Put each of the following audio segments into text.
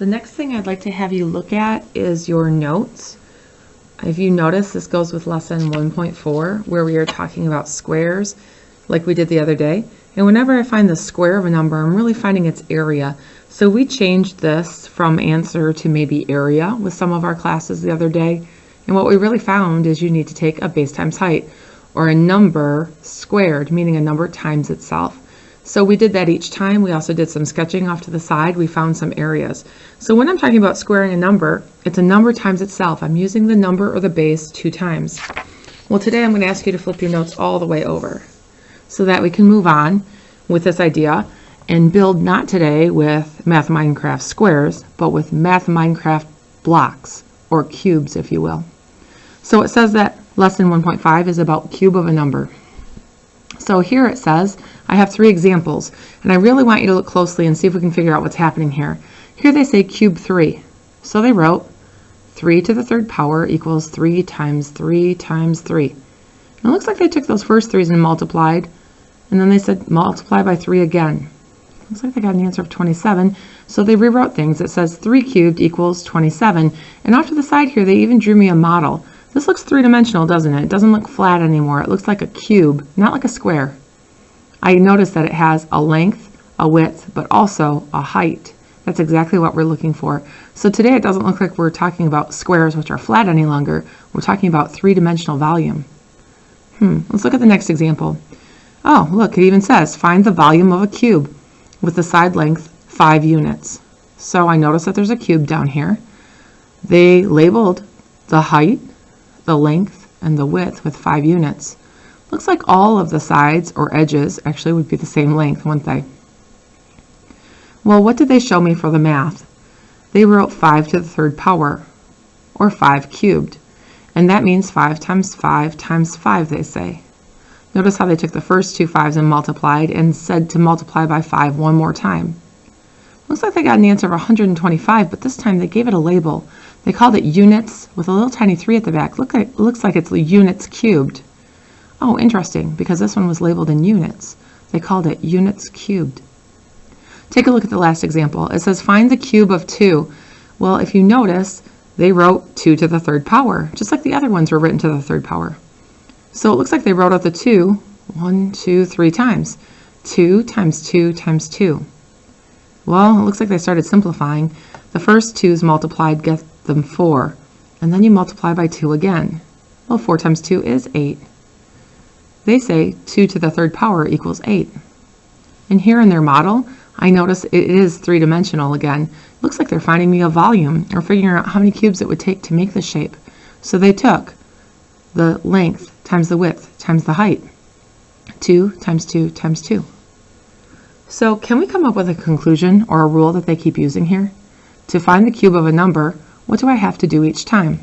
The next thing I'd like to have you look at is your notes. If you notice, this goes with lesson 1.4, where we are talking about squares like we did the other day. And whenever I find the square of a number, I'm really finding its area. So we changed this from answer to maybe area with some of our classes the other day. And what we really found is you need to take a base times height, or a number squared, meaning a number times itself. So we did that each time. We also did some sketching off to the side. We found some areas. So when I'm talking about squaring a number, it's a number times itself. I'm using the number or the base 2 times. Well, today I'm going to ask you to flip your notes all the way over so that we can move on with this idea and build not today with Math Minecraft squares, but with Math Minecraft blocks, or cubes, if you will. So it says that lesson 1.5 is about cube of a number. So here it says, I have 3 examples, and I really want you to look closely and see if we can figure out what's happening here. Here they say cube 3. So they wrote 3 to the 3rd power equals 3 times 3 times 3. And it looks like they took those first 3's and multiplied, and then they said multiply by 3 again. Looks like they got an answer of 27, so they rewrote things. It says 3 cubed equals 27, and off to the side here they even drew me a model. This looks 3-dimensional, doesn't it? It doesn't look flat anymore. It looks like a cube, not like a square. I noticed that it has a length, a width, but also a height. That's exactly what we're looking for. So today it doesn't look like we're talking about squares which are flat any longer. We're talking about 3-dimensional volume. Let's look at the next example. Oh, look, it even says find the volume of a cube with the side length 5 units. So I notice that there's a cube down here. They labeled the height, the length, and the width with 5 units. Looks like all of the sides or edges actually would be the same length, wouldn't they? Well, what did they show me for the math? They wrote 5 to the 3rd power, or 5 cubed. And that means 5 times 5 times 5, they say. Notice how they took the first 2 5's and multiplied and said to multiply by 5 one more time. Looks like they got an answer of 125, but this time they gave it a label. They called it units with a little tiny 3 at the back. Looks like it's units cubed. Oh, interesting, because this one was labeled in units. They called it units cubed. Take a look at the last example. It says find the cube of 2. Well, if you notice, they wrote 2 to the 3rd power, just like the other ones were written to the 3rd power. So it looks like they wrote out the 2 1, 2, 3 times. 2 times 2 times 2. Well, it looks like they started simplifying. The first 2's multiplied get them 4, and then you multiply by 2 again. Well, 4 times 2 is 8. They say 2 to the 3rd power equals 8. And here in their model, I notice it is 3-dimensional again. Looks like they're finding me a volume, or figuring out how many cubes it would take to make this shape. So they took the length times the width times the height. 2 times 2 times 2. So can we come up with a conclusion or a rule that they keep using here? To find the cube of a number, what do I have to do each time?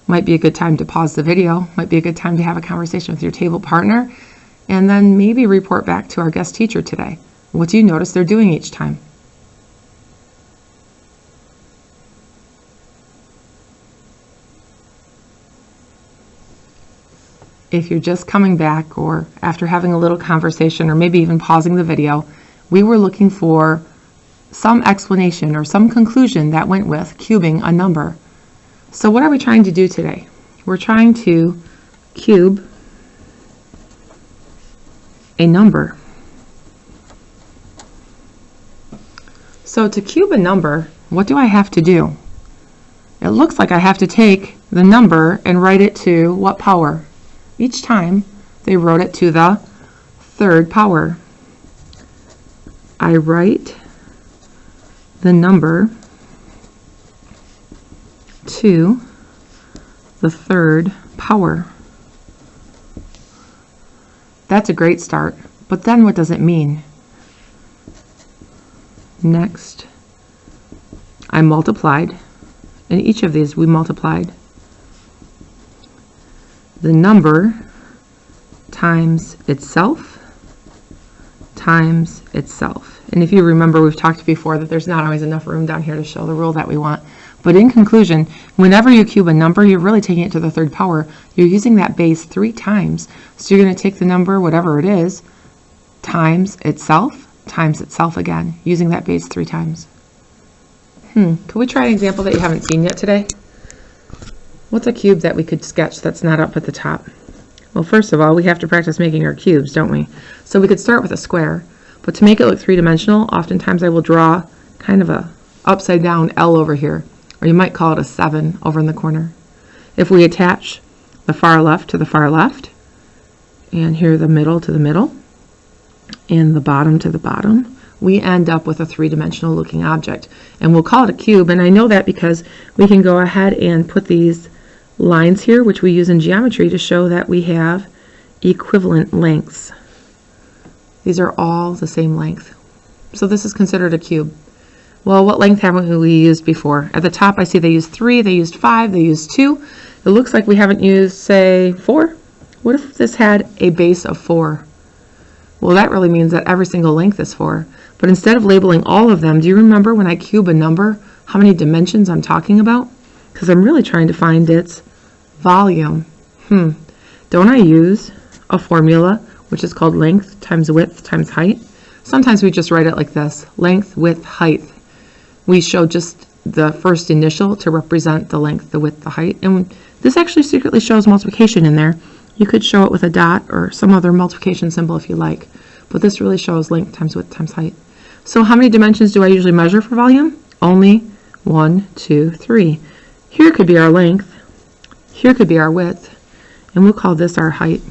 Might be a good time to pause the video, might be a good time to have a conversation with your table partner, and then maybe report back to our guest teacher today. What do you notice they're doing each time? If you're just coming back, or after having a little conversation, or maybe even pausing the video, we were looking for some explanation or some conclusion that went with cubing a number. So what are we trying to do today? We're trying to cube a number. So to cube a number, what do I have to do? It looks like I have to take the number and write it to what power? Each time they wrote it to the 3rd power. I write the number to the 3rd power. That's a great start, but then what does it mean? Next, I multiplied. In each of these we multiplied the number times itself times itself. And if you remember, we've talked before that there's not always enough room down here to show the rule that we want. But in conclusion, whenever you cube a number, you're really taking it to the 3rd power. You're using that base 3 times. So you're going to take the number, whatever it is, times itself again, using that base 3 times. Could we try an example that you haven't seen yet today? What's a cube that we could sketch that's not up at the top? Well, first of all, we have to practice making our cubes, don't we? So we could start with a square, but to make it look three-dimensional, oftentimes I will draw kind of a upside down L over here, or you might call it a 7 over in the corner. If we attach the far left to the far left, and here the middle to the middle, and the bottom to the bottom, we end up with a three-dimensional looking object. And we'll call it a cube, and I know that because we can go ahead and put these lines here, which we use in geometry, to show that we have equivalent lengths. These are all the same length. So this is considered a cube. Well, what length haven't we used before? At the top I see they used 3, they used 5, they used 2. It looks like we haven't used, say, 4. What if this had a base of 4? Well, that really means that every single length is 4. But instead of labeling all of them, do you remember when I cube a number, how many dimensions I'm talking about? Because I'm really trying to find its volume. Don't I use a formula which is called length times width times height? Sometimes we just write it like this: length, width, height. We show just the first initial to represent the length, the width, the height. And this actually secretly shows multiplication in there. You could show it with a dot or some other multiplication symbol if you like. But this really shows length times width times height. So how many dimensions do I usually measure for volume? Only 1, 2, 3. Here could be our length. Here could be our width. And we'll call this our height.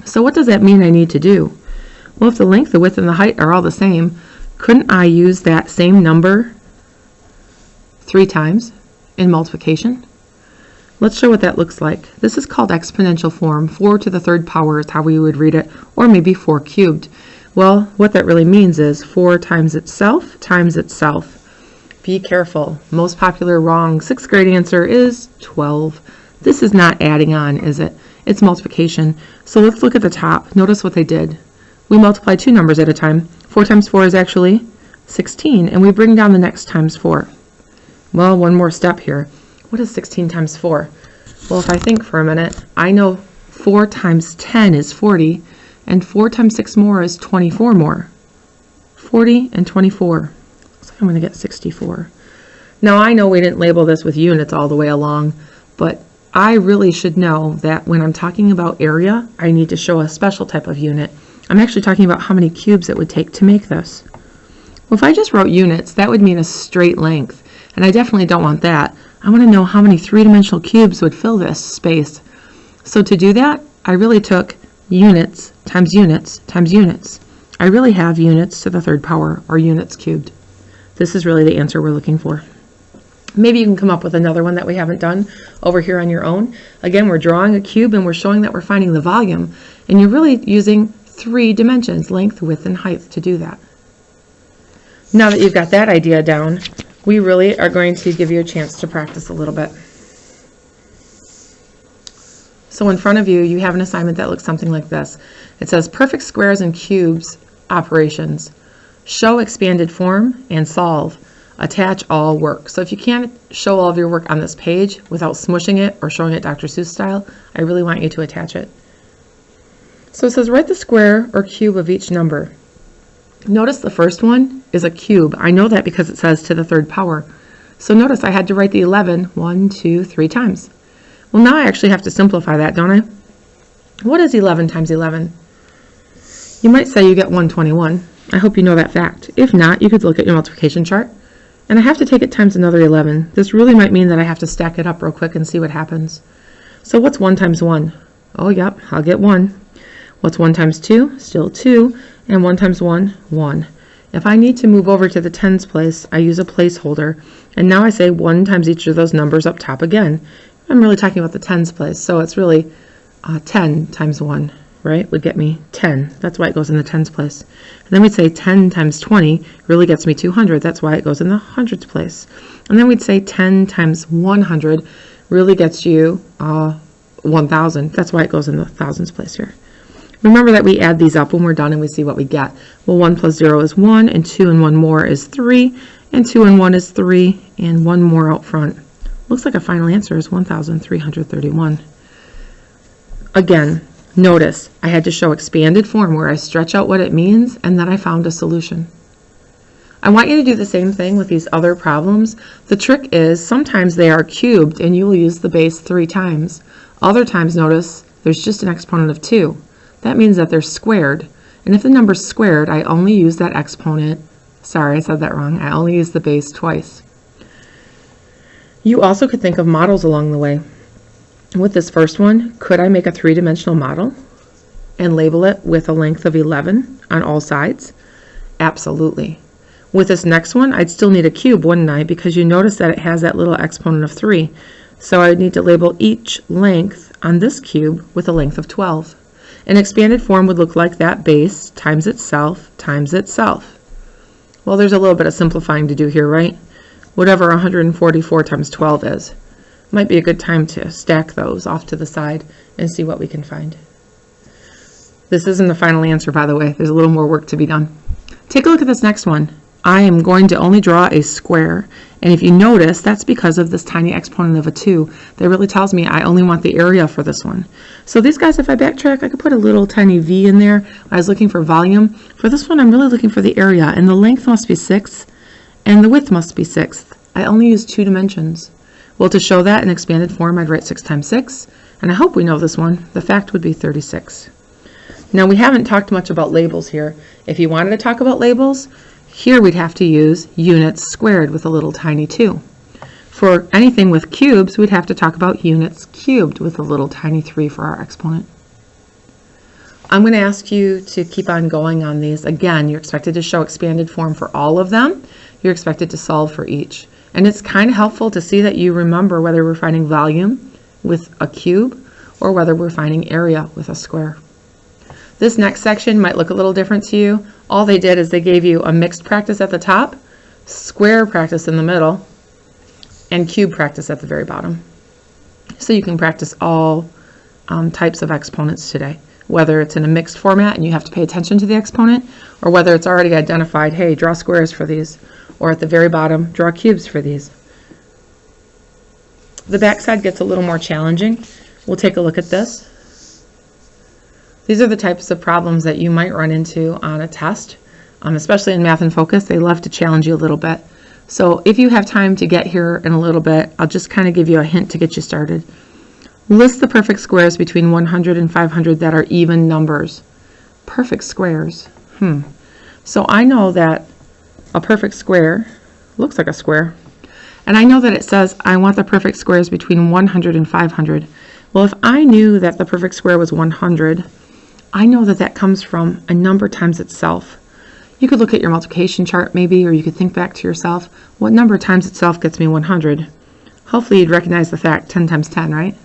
So what does that mean I need to do? Well, if the length, the width, and the height are all the same, couldn't I use that same number 3 times in multiplication? Let's show what that looks like. This is called exponential form. 4 to the 3rd power is how we would read it, or maybe 4 cubed. Well, what that really means is 4 times itself times itself. Be careful. Most popular wrong 6th grade answer is 12. This is not adding on, is it? It's multiplication. So let's look at the top. Notice what they did. We multiply 2 numbers at a time. 4 times 4 is actually 16, and we bring down the next times 4. Well, one more step here. What is 16 times 4? Well, if I think for a minute, I know 4 times 10 is 40, and 4 times 6 more is 24 more. 40 and 24. Looks like I'm going to get 64. Now, I know we didn't label this with units all the way along, but I really should know that when I'm talking about area, I need to show a special type of unit. I'm actually talking about how many cubes it would take to make this. Well, if I just wrote units, that would mean a straight length, and I definitely don't want that. I want to know how many three-dimensional cubes would fill this space. So to do that, I really took units times units times units. I really have units to the 3rd power, or units cubed. This is really the answer we're looking for. Maybe you can come up with another one that we haven't done over here on your own. Again, we're drawing a cube and we're showing that we're finding the volume, and you're really using 3 dimensions, length, width, and height, to do that. Now that you've got that idea down, we really are going to give you a chance to practice a little bit. So in front of you, you have an assignment that looks something like this. It says perfect squares and cubes operations. Show expanded form and solve. Attach all work. So if you can't show all of your work on this page without smushing it or showing it Dr. Seuss style, I really want you to attach it. So it says write the square or cube of each number. Notice the first one is a cube. I know that because it says to the 3rd power. So notice I had to write the 11 1, 2, 3 times. Well, now I actually have to simplify that, don't I? What is 11 times 11? You might say you get 121. I hope you know that fact. If not, you could look at your multiplication chart. And I have to take it times another 11. This really might mean that I have to stack it up real quick and see what happens. So what's 1 times 1? Oh, yep, I'll get 1. What's 1 times 2? Still 2. And 1 times 1? 1. If I need to move over to the tens place, I use a placeholder. And now I say 1 times each of those numbers up top again. I'm really talking about the tens place. So it's really 10 times 1, right, would get me 10. That's why it goes in the tens place. And then we'd say 10 times 20 really gets me 200. That's why it goes in the hundreds place. And then we'd say 10 times 100 really gets you 1,000. That's why it goes in the thousands place here. Remember that we add these up when we're done and we see what we get. Well, 1 plus 0 is 1, and 2 and 1 more is 3, and 2 and 1 is 3, and 1 more out front. Looks like a final answer is 1,331. Again, notice I had to show expanded form where I stretch out what it means and then I found a solution. I want you to do the same thing with these other problems. The trick is sometimes they are cubed and you will use the base 3 times. Other times, notice, there's just an exponent of 2. That means that they're squared. And if the number's squared, I only use that exponent. Sorry, I said that wrong. I only use the base twice. You also could think of models along the way. With this first one, could I make a 3-dimensional model and label it with a length of 11 on all sides? Absolutely. With this next one, I'd still need a cube, wouldn't I? Because you notice that it has that little exponent of 3. So I would need to label each length on this cube with a length of 12. An expanded form would look like that base times itself times itself. Well, there's a little bit of simplifying to do here, right? Whatever 144 times 12 is. Might be a good time to stack those off to the side and see what we can find. This isn't the final answer, by the way. There's a little more work to be done. Take a look at this next one. I am going to only draw a square, and if you notice, that's because of this tiny exponent of a 2. That really tells me I only want the area for this one. So these guys, if I backtrack, I could put a little tiny v in there. I was looking for volume. For this one, I'm really looking for the area, and the length must be 6, and the width must be 6. I only use 2 dimensions. Well, to show that in expanded form, I'd write 6 times 6, and I hope we know this one. The fact would be 36. Now, we haven't talked much about labels here. If you wanted to talk about labels, here we'd have to use units squared with a little tiny 2. For anything with cubes, we'd have to talk about units cubed with a little tiny 3 for our exponent. I'm going to ask you to keep on going on these. Again, you're expected to show expanded form for all of them. You're expected to solve for each. And it's kind of helpful to see that you remember whether we're finding volume with a cube or whether we're finding area with a square. This next section might look a little different to you. All they did is they gave you a mixed practice at the top, square practice in the middle, and cube practice at the very bottom. So you can practice all types of exponents today, whether it's in a mixed format and you have to pay attention to the exponent, or whether it's already identified, hey, draw squares for these, or at the very bottom, draw cubes for these. The back side gets a little more challenging. We'll take a look at this. These are the types of problems that you might run into on a test, especially in Math in Focus. They love to challenge you a little bit. So if you have time to get here in a little bit, I'll just kind of give you a hint to get you started. List the perfect squares between 100 and 500 that are even numbers. Perfect squares. So I know that a perfect square looks like a square. And I know that it says I want the perfect squares between 100 and 500. Well, if I knew that the perfect square was 100, I know that that comes from a number times itself. You could look at your multiplication chart maybe, or you could think back to yourself, what number times itself gets me 100? Hopefully you'd recognize the fact 10 times 10, right?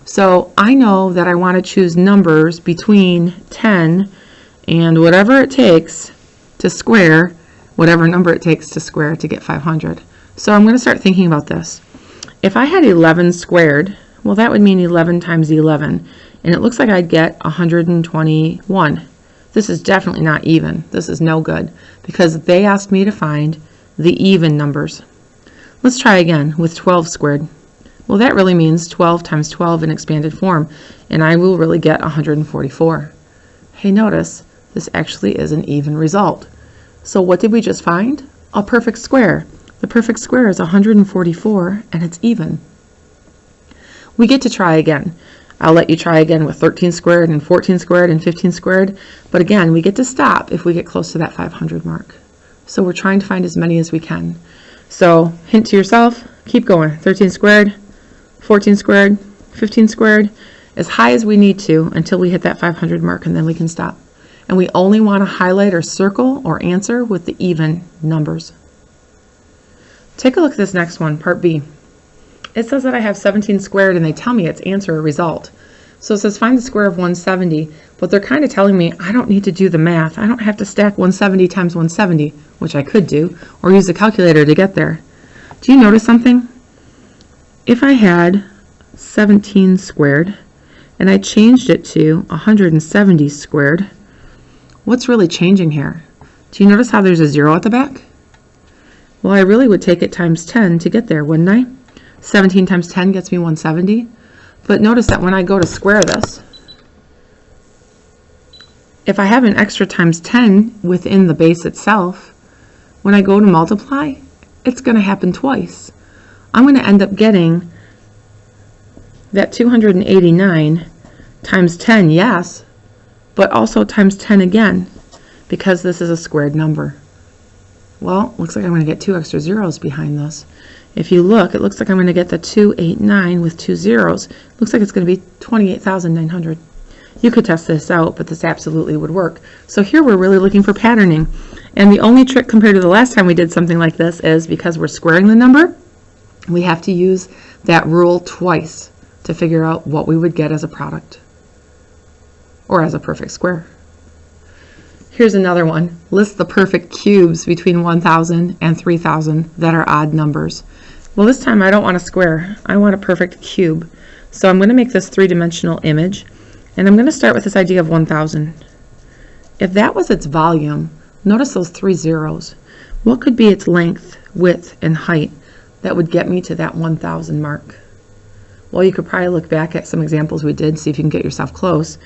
So I know that I want to choose numbers between 10 and whatever it takes to square, whatever number it takes to square to get 500. So I'm going to start thinking about this. If I had 11 squared, well, that would mean 11 times 11. And it looks like I'd get 121. This is definitely not even. This is no good because they asked me to find the even numbers. Let's try again with 12 squared. Well, that really means 12 times 12 in expanded form, and I will really get 144. Hey, notice this actually is an even result. So what did we just find? A perfect square. The perfect square is 144, and it's even. We get to try again. I'll let you try again with 13 squared and 14 squared and 15 squared. But again, we get to stop if we get close to that 500 mark. So we're trying to find as many as we can. So hint to yourself, keep going. 13 squared, 14 squared, 15 squared, as high as we need to until we hit that 500 mark, and then we can stop. And we only want to highlight or circle or answer with the even numbers. Take a look at this next one, part B. It says that I have 17 squared and they tell me it's answer or result. So it says find the square of 170, but they're kind of telling me I don't need to do the math. I don't have to stack 170 times 170, which I could do, or use a calculator to get there. Do you notice something? If I had 17 squared and I changed it to 170 squared, what's really changing here? Do you notice how there's a 0 at the back? Well, I really would take it times 10 to get there, wouldn't I? 17 times 10 gets me 170. But notice that when I go to square this, if I have an extra times 10 within the base itself, when I go to multiply, it's going to happen twice. I'm going to end up getting that 289 times 10, yes, but also times 10 again, because this is a squared number. Well, looks like I'm going to get 2 extra zeros behind this. If you look, it looks like I'm going to get the 289 with 2 zeros. Looks like it's going to be 28,900. You could test this out, but this absolutely would work. So here we're really looking for patterning. And the only trick compared to the last time we did something like this is because we're squaring the number, we have to use that rule twice to figure out what we would get as a product or as a perfect square. Here's another one. List the perfect cubes between 1,000 and 3,000 that are odd numbers. Well, this time I don't want a square. I want a perfect cube. So I'm going to make this three-dimensional image, and I'm going to start with this idea of 1,000. If that was its volume, notice those 3 zeros. What could be its length, width, and height that would get me to that 1,000 mark? Well, you could probably look back at some examples we did, see if you can get yourself close.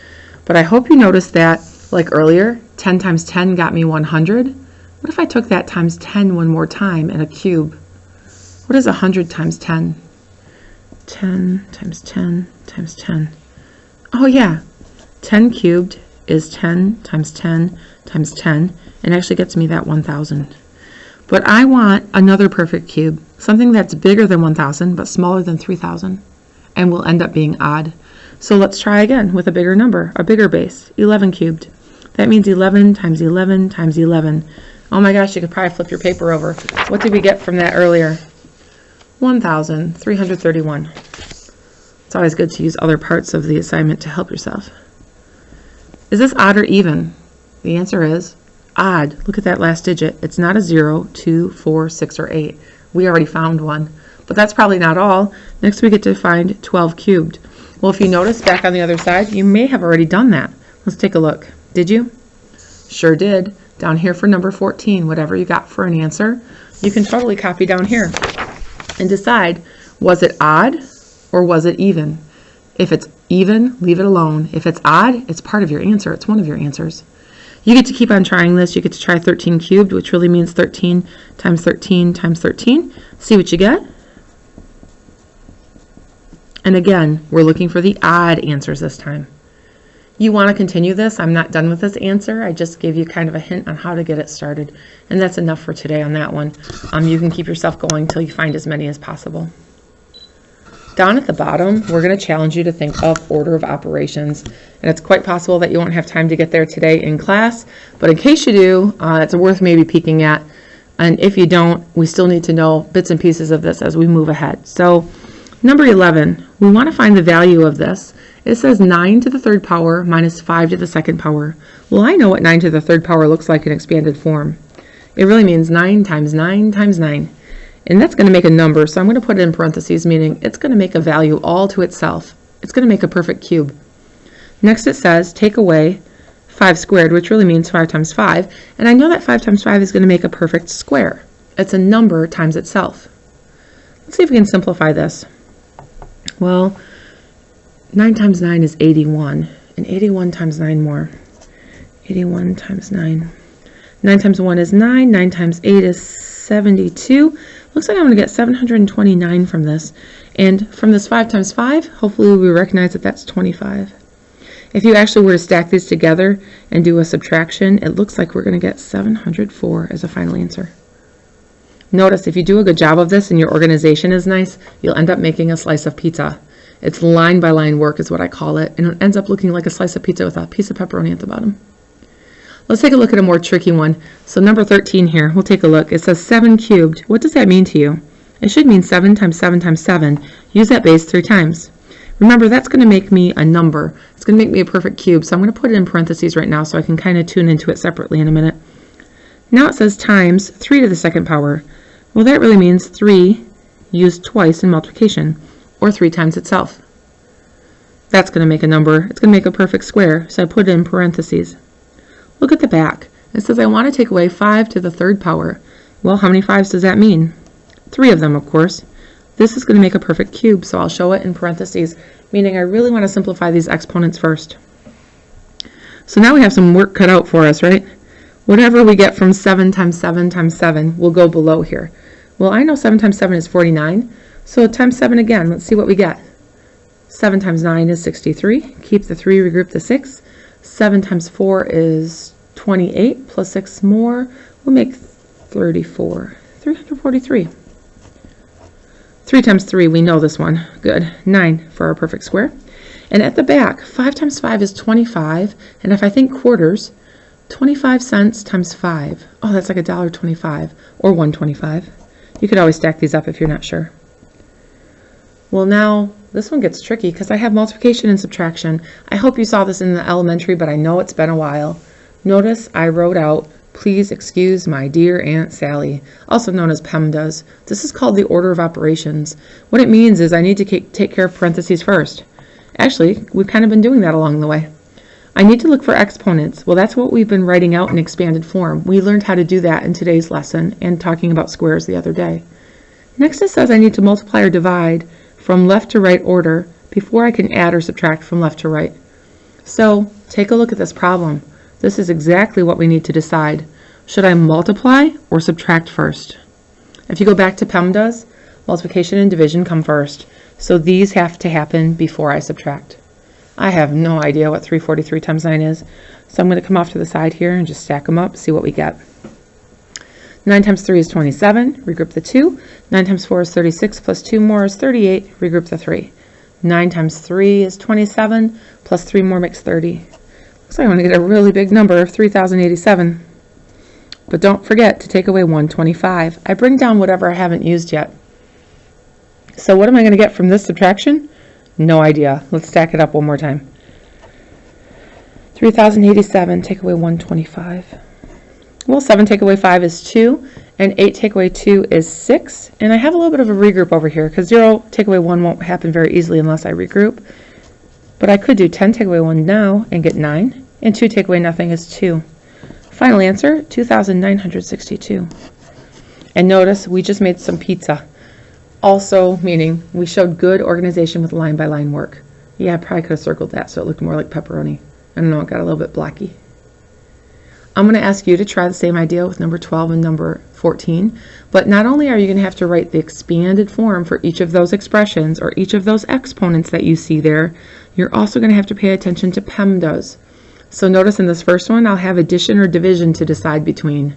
But I hope you noticed that, like earlier, 10 times 10 got me 100. What if I took that times 10 one more time in a cube? What is 100 times 10? 10 times 10 times 10. Oh yeah, 10 cubed is 10 times 10 times 10, and actually gets me that 1,000. But I want another perfect cube, something that's bigger than 1,000 but smaller than 3,000, and will end up being odd. So let's try again with a bigger number, a bigger base, 11 cubed. That means 11 times 11 times 11. Oh my gosh, you could probably flip your paper over. What did we get from that earlier? 1,331. It's always good to use other parts of the assignment to help yourself. Is this odd or even? The answer is odd. Look at that last digit. It's not a 0, 2, 4, 6, or 8. We already found one. But that's probably not all. Next we get to find 12 cubed. Well, if you notice back on the other side, you may have already done that. Let's take a look. Did you? Sure did. Down here for number 14, whatever you got for an answer, you can totally copy down here and decide, was it odd or was it even? If it's even, leave it alone. If it's odd, it's part of your answer. It's one of your answers. You get to keep on trying this. You get to try 13 cubed, which really means 13 times 13 times 13. See what you get. And again, we're looking for the odd answers this time. You want to continue this. I'm not done with this answer. I just gave you kind of a hint on how to get it started. And that's enough for today on that one. You can keep yourself going until you find as many as possible. Down at the bottom, we're going to challenge you to think of order of operations. And it's quite possible that you won't have time to get there today in class. But in case you do, it's worth maybe peeking at. And if you don't, we still need to know bits and pieces of this as we move ahead. So number 11, we want to find the value of this. It says 9 to the third power minus 5 to the second power. Well, I know what 9 to the third power looks like in expanded form. It really means 9 times 9 times 9. And that's going to make a number, so I'm going to put it in parentheses, meaning it's going to make a value all to itself. It's going to make a perfect cube. Next it says take away 5 squared, which really means 5 times 5. And I know that 5 times 5 is going to make a perfect square. It's a number times itself. Let's see if we can simplify this. Well, 9 times 9 is 81, and 81 times 9 more. 81 times 9. 9 times 1 is 9, 9 times 8 is 72. Looks like I'm going to get 729 from this. And from this 5 times 5, hopefully we recognize that that's 25. If you actually were to stack these together and do a subtraction, it looks like we're going to get 704 as a final answer. Notice if you do a good job of this and your organization is nice, you'll end up making a slice of pizza. It's line by line work is what I call it, and it ends up looking like a slice of pizza with a piece of pepperoni at the bottom. Let's take a look at a more tricky one. So number 13 here, we'll take a look. It says 7 cubed. What does that mean to you? It should mean 7 times 7 times 7. Use that base 3 times. Remember, that's going to make me a number. It's going to make me a perfect cube, so I'm going to put it in parentheses right now so I can kind of tune into it separately in a minute. Now it says times 3 to the second power. Well, that really means 3 used twice in multiplication, or 3 times itself. That's going to make a number. It's going to make a perfect square, so I put it in parentheses. Look at the back. It says I want to take away 5 to the third power. Well, how many 5s does that mean? 3 of them, of course. This is going to make a perfect cube, so I'll show it in parentheses, meaning I really want to simplify these exponents first. So now we have some work cut out for us, right? Whatever we get from 7 times 7 times 7 will go below here. Well, I know 7 times 7 is 49, so times 7 again. Let's see what we get. 7 times 9 is 63. Keep the 3, regroup the 6. 7 times 4 is 28, plus 6 more will make 34. 343. 3 times 3, we know this one. Good. 9 for our perfect square. And at the back, 5 times 5 is 25. And if I think quarters, 25 cents times 5. Oh, that's like $1.25 or $1.25. You could always stack these up if you're not sure. Well, now this one gets tricky because I have multiplication and subtraction. I hope you saw this in the elementary, but I know it's been a while. Notice I wrote out, please excuse my dear Aunt Sally, also known as PEMDAS. This is called the order of operations. What it means is I need to take care of parentheses first. Actually, we've kind of been doing that along the way. I need to look for exponents. Well, that's what we've been writing out in expanded form. We learned how to do that in today's lesson and talking about squares the other day. Next it says I need to multiply or divide from left to right order before I can add or subtract from left to right. So take a look at this problem. This is exactly what we need to decide. Should I multiply or subtract first? If you go back to PEMDAS, multiplication and division come first. So these have to happen before I subtract. I have no idea what 343 times 9 is, so I'm going to come off to the side here and just stack them up, see what we get. 9 times 3 is 27, regroup the 2. 9 times 4 is 36, plus 2 more is 38, regroup the 3. 9 times 3 is 27, plus 3 more makes 30. Looks like I'm going to get a really big number of 3,087. But don't forget to take away 125. I bring down whatever I haven't used yet. So what am I going to get from this subtraction? No idea. Let's stack it up one more time. 3,087, take away 125. Well, 7 take away 5 is 2, and 8 take away 2 is 6. And I have a little bit of a regroup over here, because 0 take away 1 won't happen very easily unless I regroup. But I could do 10 take away 1 now and get 9, and 2 take away nothing is 2. Final answer, 2,962. And notice we just made some pizza. Also meaning we showed good organization with line-by-line work. Yeah, I probably could have circled that so it looked more like pepperoni. I don't know, it got a little bit blocky. I'm going to ask you to try the same idea with number 12 and number 14, but not only are you going to have to write the expanded form for each of those expressions or each of those exponents that you see there, you're also going to have to pay attention to PEMDAS. So notice in this first one, I'll have addition or division to decide between.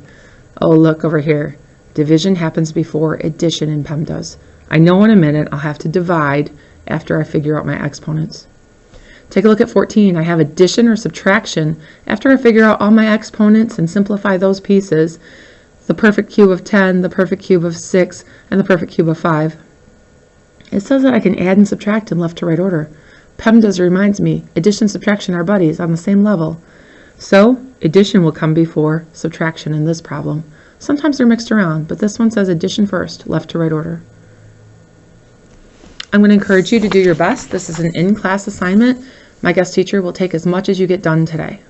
Oh, look over here. Division happens before addition in PEMDAS. I know in a minute I'll have to divide after I figure out my exponents. Take a look at 14. I have addition or subtraction after I figure out all my exponents and simplify those pieces. The perfect cube of 10, the perfect cube of 6, and the perfect cube of 5. It says that I can add and subtract in left to right order. PEMDAS reminds me, addition and subtraction are buddies on the same level. So addition will come before subtraction in this problem. Sometimes they're mixed around, but this one says addition first, left to right order. I'm going to encourage you to do your best. This is an in-class assignment. My guest teacher will take as much as you get done today.